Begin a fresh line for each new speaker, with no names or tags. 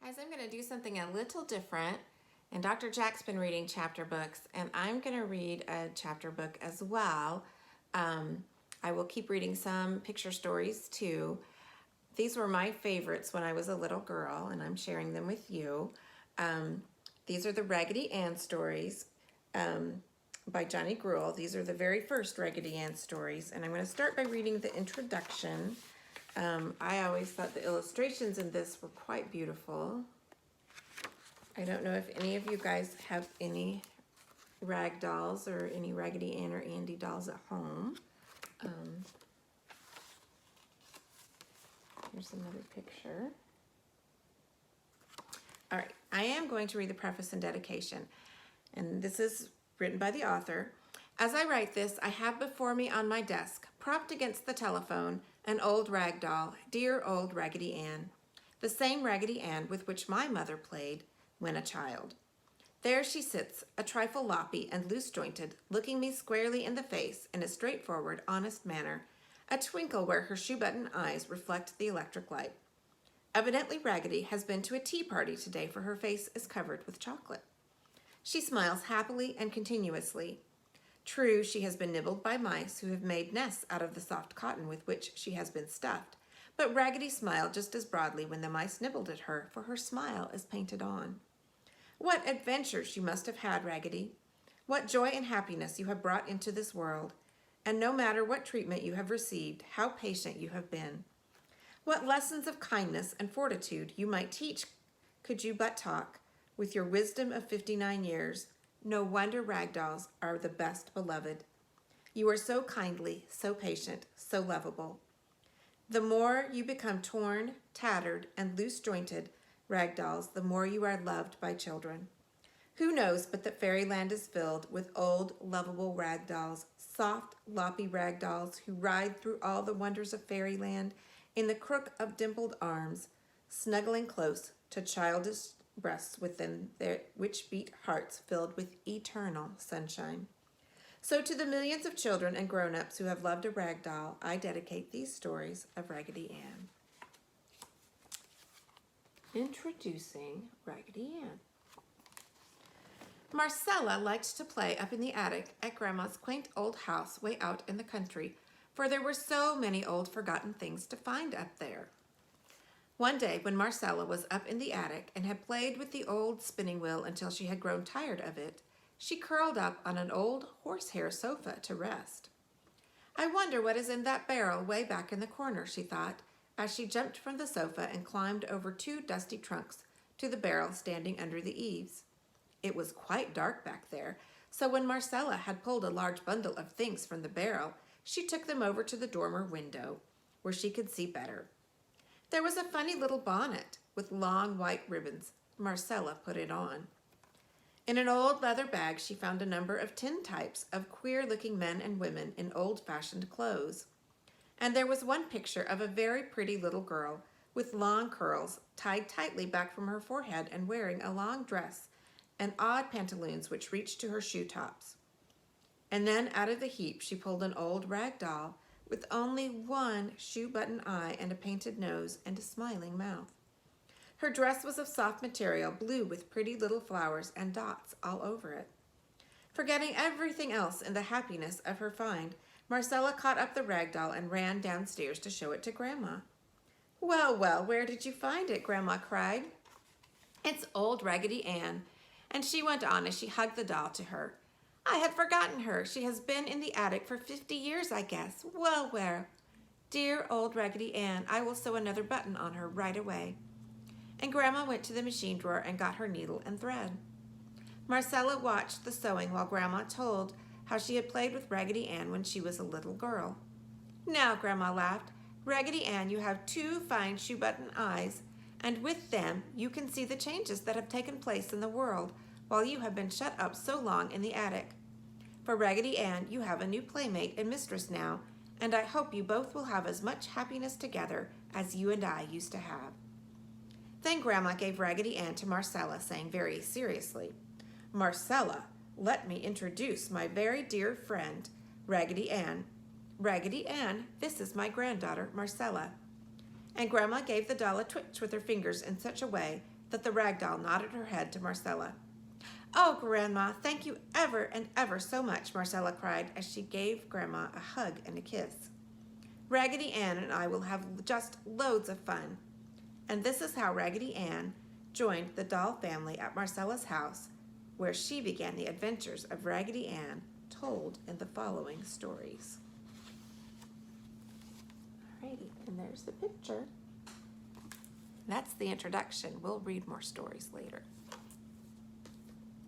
Guys, I'm going to do something a little different. And Dr. Jack's been reading chapter books, and I'm going to read a chapter book as well. I will keep reading some picture stories too. These were my favorites when I was a little girl, and I'm sharing them with you. These are the Raggedy Ann stories by Johnny Gruelle. These are the very first Raggedy Ann stories, and I'm going to start by reading the introduction. I always thought the illustrations in this were quite beautiful. I don't know if any of you guys have any rag dolls or any Raggedy Ann or Andy dolls at home. Here's another picture. All right, I am going to read the preface and dedication, and this is written by the author. As I write this, I have before me on my desk, propped against the telephone, an old rag doll, dear old Raggedy Ann, the same Raggedy Ann with which my mother played when a child. There she sits, a trifle loppy and loose-jointed, looking me squarely in the face in a straightforward, honest manner, a twinkle where her shoe-button eyes reflect the electric light. Evidently Raggedy has been to a tea party today, for her face is covered with chocolate. She smiles happily and continuously. True, she has been nibbled by mice who have made nests out of the soft cotton with which she has been stuffed, but Raggedy smiled just as broadly when the mice nibbled at her, for her smile is painted on. What adventures you must have had, Raggedy! What joy and happiness you have brought into this world! And no matter what treatment you have received, how patient you have been! What lessons of kindness and fortitude you might teach could you but talk, with your wisdom of 59 years. No wonder rag dolls are the best beloved. You are so kindly, so patient, so lovable. The more you become torn, tattered, and loose-jointed rag dolls, the more you are loved by children. Who knows but that fairyland is filled with old, lovable rag dolls, soft, loppy rag dolls who ride through all the wonders of fairyland in the crook of dimpled arms, snuggling close to childish breasts within their which beat hearts filled with eternal sunshine. So to the millions of children and grown-ups who have loved a rag doll, I dedicate these stories of Raggedy Ann. Introducing Raggedy Ann. Marcella liked to play up in the attic at Grandma's quaint old house way out in the country, for there were so many old forgotten things to find up there. One day when Marcella was up in the attic and had played with the old spinning wheel until she had grown tired of it, she curled up on an old horsehair sofa to rest. I wonder what is in that barrel way back in the corner, she thought, as she jumped from the sofa and climbed over two dusty trunks to the barrel standing under the eaves. It was quite dark back there, so when Marcella had pulled a large bundle of things from the barrel, she took them over to the dormer window, where she could see better. There was a funny little bonnet with long white ribbons. Marcella put it on. In an old leather bag, she found a number of tintypes of queer-looking men and women in old-fashioned clothes. And there was one picture of a very pretty little girl with long curls tied tightly back from her forehead and wearing a long dress and odd pantaloons which reached to her shoe tops. And then out of the heap she pulled an old rag doll with only one shoe-button eye and a painted nose and a smiling mouth. Her dress was of soft material, blue with pretty little flowers and dots all over it. Forgetting everything else in the happiness of her find, Marcella caught up the rag doll and ran downstairs to show it to Grandma. Well, well, where did you find it? Grandma cried. It's old Raggedy Ann. And she went on as she hugged the doll to her. I had forgotten her. She has been in the attic for 50 years, I guess. Well, well. Dear old Raggedy Ann, I will sew another button on her right away. And Grandma went to the machine drawer and got her needle and thread. Marcella watched the sewing while Grandma told how she had played with Raggedy Ann when she was a little girl. Now, Grandma laughed, Raggedy Ann, you have two fine shoe-button eyes, and with them you can see the changes that have taken place in the world while you have been shut up so long in the attic. For Raggedy Ann, you have a new playmate and mistress now, and I hope you both will have as much happiness together as you and I used to have. Then Grandma gave Raggedy Ann to Marcella, saying very seriously, Marcella, let me introduce my very dear friend, Raggedy Ann. Raggedy Ann, this is my granddaughter, Marcella. And Grandma gave the doll a twitch with her fingers in such a way that the rag doll nodded her head to Marcella. "Oh, Grandma, thank you ever and ever so much," Marcella cried as she gave Grandma a hug and a kiss. "Raggedy Ann and I will have just loads of fun." And this is how Raggedy Ann joined the doll family at Marcella's house, where she began the adventures of Raggedy Ann, told in the following stories. Alrighty, and there's the picture. That's the introduction. We'll read more stories later.